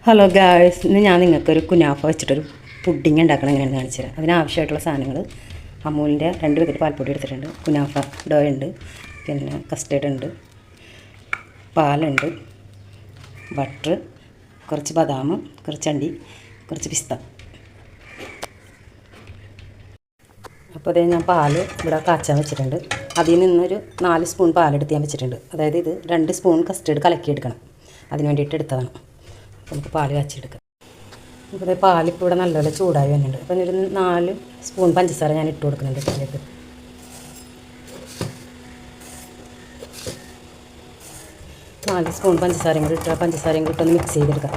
Hello guys, ഇന്ന് ഞാൻ നിങ്ങൾക്കൊരു കുനാഫ വെച്ചിട്ടൊരു പുഡിങ് ഉണ്ടാക്കണം എങ്ങനെയാണെന്ന് കാണിച്ചു തരാം. അതിനാവശ്യമായിട്ടുള്ള സാധനങ്ങൾ അമൂലിൻ്റെ 2 പാക്കറ്റ് പാൽപ്പൊടി എടുത്തിട്ടുണ്ട്, കുനാഫ ഡോ ഉണ്ട്, പിന്നെ കസ്റ്റേർഡ് ഉണ്ട്, പാലുണ്ട്, ബട്ടർ, കുറച്ച് ബദാം, കുറച്ച് അണ്ടി, കുറച്ച് പിസ്ത. അപ്പോൾ അതേ ഞാൻ പാൽ ഇവിടെ കാച്ചാൻ വെച്ചിട്ടുണ്ട്. അതിൽ നിന്നൊരു 4 സ്പൂൺ പാലെടുത്ത് ഞാൻ വെച്ചിട്ടുണ്ട്. അതായത് ഇത് 2 സ്പൂൺ കസ്റ്റേർഡ് കലക്കിയെടുക്കണം, അതിന് വേണ്ടിയിട്ട് എടുത്തതാണ്. നമുക്ക് പാൽ കാച്ചിയെടുക്കാം. അപ്പോൾ പാലിപ്പോൾ ഇവിടെ നല്ലപോലെ ചൂടായി വന്നിട്ടുണ്ട്. അപ്പം ഒരു 4 സ്പൂൺ പഞ്ചസാര ഞാൻ ഇട്ട് കൊടുക്കുന്നുണ്ട് ഇതിലേക്ക്. 4 സ്പൂൺ പഞ്ചസാരയും കൂടി ഇട്ട് പഞ്ചസാരയും കൂടി ഒന്ന് മിക്സ് ചെയ്തെടുക്കാം.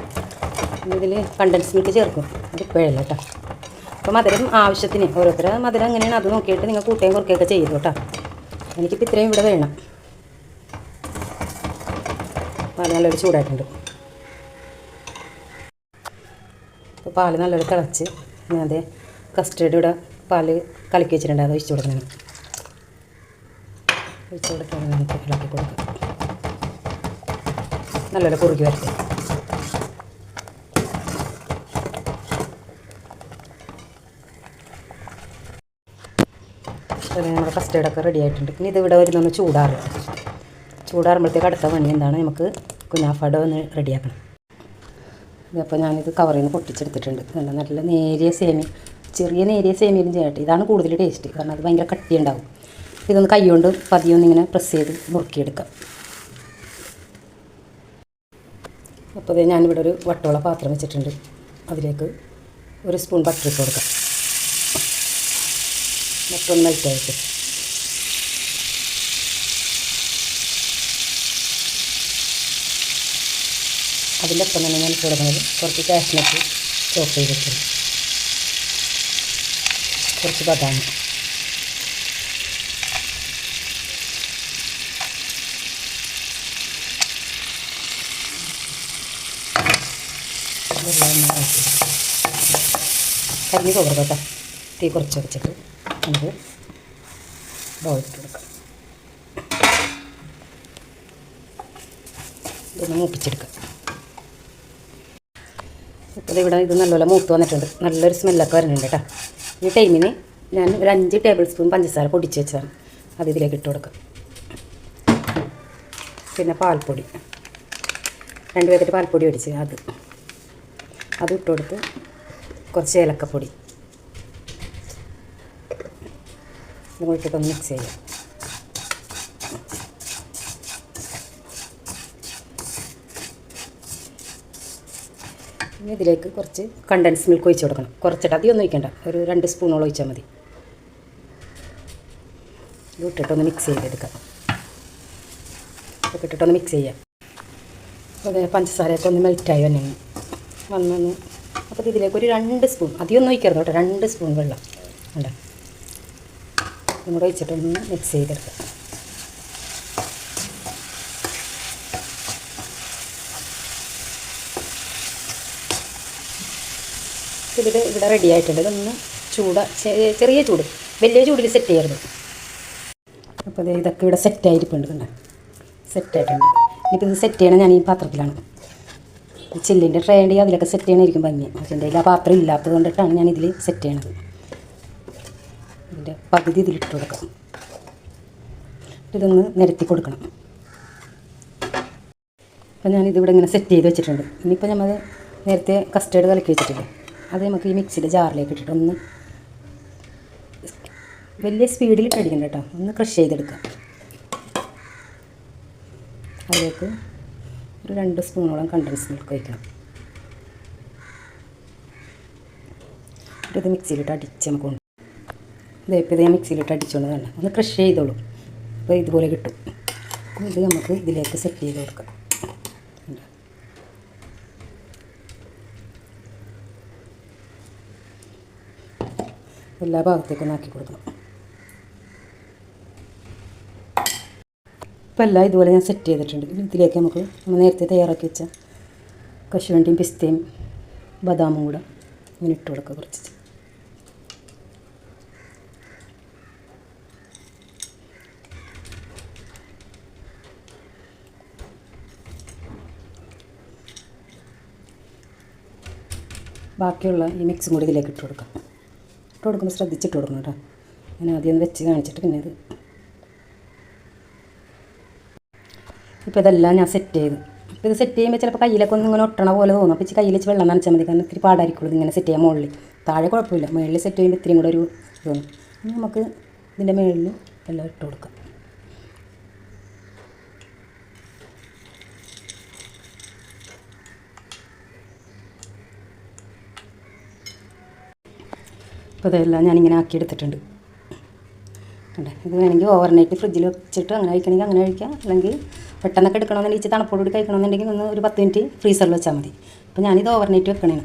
ഇതിൽ കണ്ടൻസ് മിൽക്ക് ചേർക്കും, അത് ഇപ്പോഴല്ല കേട്ടോ. അപ്പോൾ മധുരം ആവശ്യത്തിന്, ഓരോരുത്തരുടെ മധുരം എങ്ങനെയാണ് അത് നോക്കിയിട്ട് നിങ്ങൾ കൂട്ടുകയും കുറയ്ക്കുകയൊക്കെ ചെയ്തു കേട്ടോ. എനിക്കിപ്പോൾ ഇത്രയും ഇവിടെ വേണം. പാൽ നല്ലൊരു ചൂടായിട്ടുണ്ട്. അപ്പോൾ പാൽ നല്ലൊരു തിളച്ച് ഞാൻ അതേ കസ്റ്റേർഡ് ഇവിടെ പാൽ കലക്കി വെച്ചിട്ടുണ്ട്, അത് ഒഴിച്ച് കൊടുക്കണം. ഒഴിച്ച് കൊടുക്കാൻ നമുക്ക് ഇളക്കി കൊടുക്കാം. നല്ലപോലെ കുറുകി വരട്ടെ. അതുപോലെ നമ്മുടെ കസ്റ്റേർഡൊക്കെ റെഡി ആയിട്ടുണ്ട്. ഇനി ഇതിവിടെ വരുന്നൊന്ന് ചൂടാറുമ്പോഴത്തേക്ക് അടുത്ത പണി എന്താണ്, നമുക്ക് കുനാഫയുടെ ഒന്ന് റെഡിയാക്കണം. അപ്പോൾ ഞാനിത് കവറിൽ നിന്ന് പൊട്ടിച്ചെടുത്തിട്ടുണ്ട്. നല്ല നേരിയ ചെറിയ നേരിയ സേമിയയിലും ചെയ്യട്ടെ. ഇതാണ് കൂടുതൽ ടേസ്റ്റ്, കാരണം അത് ഭയങ്കര കട്ടിയുണ്ടാവും. ഇതൊന്ന് കൈ കൊണ്ട് പതിയൊന്നിങ്ങനെ പ്രസ് ചെയ്ത് മുറുക്കിയെടുക്കാം. അപ്പോൾ ഇത് ഞാനിവിടെ ഒരു വട്ടമുള്ള പാത്രം വെച്ചിട്ടുണ്ട്. അതിലേക്ക് 1 സ്പൂൺ ബട്ടർ ഇട്ട് കൊടുക്കാം. ബട്ടർ ഒന്ന് മെൽറ്റായിട്ട് അതിൻ്റെ ഒപ്പം തന്നെ ഞാൻ ഇട്ട് കൊടുക്കുന്നത് കുറച്ച് കാഷ്നട്ട് ചോപ്പ് ചെയ്തിട്ടുണ്ട്, കുറച്ച് ബദാം, കരിഞ്ഞ് പോകരുത് കേട്ടോ. തീ കുറച്ച് വെച്ചിട്ട് നമുക്ക് ബോളിട്ട് കൊടുക്കാം. ഇതൊന്ന് മൂപ്പിച്ചെടുക്കാം. ഇപ്പോൾ ഇവിടെ ഇത് നല്ലപോലെ മൂത്ത് വന്നിട്ടുണ്ട്, നല്ലൊരു സ്മെല്ലൊക്കെ വരുന്നുണ്ട് കേട്ടോ. ഈ ടൈമിന് ഞാൻ ഒരു 5 ടേബിൾ സ്പൂൺ പഞ്ചസാര പൊടിച്ച് വെച്ചതാണ്, അത് ഇതിലേക്ക് ഇട്ട് കൊടുക്കാം. പിന്നെ പാൽപ്പൊടി 2 പാക്കറ്റ് പാൽപ്പൊടി മേടിച്ച് അത് ഇട്ട് കൊടുത്ത് കുറച്ച് ഏലക്കപ്പൊടി ഇതും ഇട്ടിട്ടൊന്ന് മിക്സ് ചെയ്യാം. ഇനി ഇതിലേക്ക് കുറച്ച് കണ്ടൻസ് മിൽക്ക് ഒഴിച്ച് കൊടുക്കണം. കുറച്ചിട്ട് അധികം ഒഴിക്കണ്ട, ഒരു 2 സ്പൂണോളം ഒഴിച്ചാൽ മതി. ഇത് ഇട്ടിട്ടൊന്ന് മിക്സ് ചെയ്തെടുക്കാം. ഇതൊക്കെ ഇട്ടിട്ടൊന്ന് മിക്സ് ചെയ്യാം. അപ്പോൾ പഞ്ചസാരയൊക്കെ ഒന്ന് മെൽറ്റായി വന്നു. അപ്പോൾ ഇതിലേക്ക് ഒരു 2 സ്പൂൺ, അധികം ഒന്നും ഒഴിക്കരുത് കേട്ടോ, 2 സ്പൂൺ വെള്ളം ഉണ്ട്, ഇതും കൂടെ ഒഴിച്ചിട്ടൊന്ന് മിക്സ് ചെയ്തെടുക്കാം. ഇവിടെ റെഡി ആയിട്ടുണ്ട്. ഇതൊന്ന് ചെറിയ ചൂട്, വലിയ ചൂടിൽ സെറ്റ് ചെയ്യരുത്. അപ്പോൾ ഇതൊക്കെ ഇവിടെ സെറ്റായിരിക്കുന്നുണ്ട്, കണ്ടോ, സെറ്റായിട്ടുണ്ട്. ഇനിയിപ്പോൾ ഇത് സെറ്റ് ചെയ്യണം ഞാൻ ഈ പാത്രത്തിലാണ്. ചില്ലിൻ്റെ ട്രേ ഉണ്ടെങ്കിൽ അതിലൊക്കെ സെറ്റ് ചെയ്യണമായിരിക്കും ഭംഗി. പക്ഷേ എൻ്റെ ആ പാത്രം ഇല്ലാത്തത് കൊണ്ടിട്ടാണ് ഞാൻ ഇതിൽ സെറ്റ് ചെയ്യണത്. ഇതിൻ്റെ പകുതി ഇതിലിട്ട് കൊടുക്കാം. ഇതൊന്ന് നിരത്തി കൊടുക്കണം. അപ്പോൾ ഞാനിതിവിടെ ഇങ്ങനെ സെറ്റ് ചെയ്ത് വെച്ചിട്ടുണ്ട്. ഇനിയിപ്പോൾ നമ്മൾ നേരത്തെ കസ്റ്റേർഡ് കലക്കി വെച്ചിട്ടില്ലേ, അത് നമുക്ക് ഈ മിക്സിയുടെ ജാറിലേക്ക് ഇട്ടിട്ട് ഒന്ന് വലിയ സ്പീഡിൽ അടിക്കണ്ട കേട്ടോ, ഒന്ന് ക്രഷ് ചെയ്തെടുക്കാം. അതിലേക്ക് ഒരു 2 സ്പൂണോളം കണ്ടൻസ് മിൽക്ക് ഒഴിക്കണം. ഇത് മിക്സിയിലിട്ട് അടിച്ച് നമുക്ക് കൊണ്ട് ഇതേപ്പോൾ ഞാൻ മിക്സിയിലിട്ട് അടിച്ചുകൊണ്ട് തന്നെ ഒന്ന് ക്രഷ് ചെയ്തോളൂ. അപ്പോൾ ഇതുപോലെ കിട്ടും. ഇത് നമുക്ക് ഇതിലേക്ക് സെറ്റ് ചെയ്ത് കൊടുക്കാം. എല്ലാ ഭാഗത്തേക്കും ആക്കി കൊടുക്കണം. ഇപ്പോൾ എല്ലാം ഇതുപോലെ ഞാൻ സെറ്റ് ചെയ്തിട്ടുണ്ട്. ഇതിലേക്ക് നമ്മൾ നേരത്തെ തയ്യാറാക്കി വെച്ച കശുവണ്ടിയും പിസ്തയും ബദാമും കൂടെ ഇങ്ങനെ ഇട്ട് കൊടുക്കുക കുറച്ച്. ബാക്കിയുള്ള ഈ മിക്സും കൂടി ഇതിലേക്ക് ഇട്ട് കൊടുക്കാം. ഇട്ട് കൊടുക്കുമ്പോൾ ശ്രദ്ധിച്ചിട്ട് കൊടുക്കണം കേട്ടോ. ഞാൻ ആദ്യം ഒന്ന് വെച്ച് കാണിച്ചിട്ട് പിന്നെ ഇത് ഇപ്പോൾ ഇതെല്ലാം ഞാൻ സെറ്റ് ചെയ്തു. അപ്പോൾ ഇത് സെറ്റ് ചെയ്യുമ്പോൾ ചിലപ്പോൾ കയ്യിലൊക്കെ ഒന്ന് ഇങ്ങനെ ഒട്ടണ പോലെ തോന്നും. അപ്പോൾ കയ്യിൽ വെച്ച് വെള്ളം നനച്ചാൽ മതി. കാരണം ഇത്തിരി പാടായിരിക്കുള്ളൂ ഇങ്ങനെ സെറ്റ് ചെയ്യാൻ. മുകളിൽ താഴെ കുഴപ്പമില്ല, മുകളിൽ സെറ്റ് ചെയ്യുമ്പോൾ ഇത്തിരിയും കൂടെ ഒരു തോന്നും. നമുക്ക് ഇതിൻ്റെ മുകളിൽ എല്ലാം ഇട്ട് കൊടുക്കാം. അപ്പോൾ ഇതെല്ലാം ഞാനിങ്ങനെ ആക്കി എടുത്തിട്ടുണ്ട്. ഇത് വേണമെങ്കിൽ ഓവർനൈറ്റ് ഫ്രിഡ്ജിൽ വെച്ചിട്ട് അങ്ങനെ കഴിക്കണമെങ്കിൽ അങ്ങനെ കഴിക്കാം. അല്ലെങ്കിൽ പെട്ടെന്നൊക്കെ എടുക്കണമെന്നുണ്ടെങ്കിൽ തണുപ്പോടുകൂടി കഴിക്കണമെന്നുണ്ടെങ്കിൽ ഒന്ന് ഒരു 10 മിനിറ്റ് ഫ്രീസറിൽ വെച്ചാൽ മതി. അപ്പോൾ ഞാനിത് ഓവർനൈറ്റ് വെക്കണേണ്.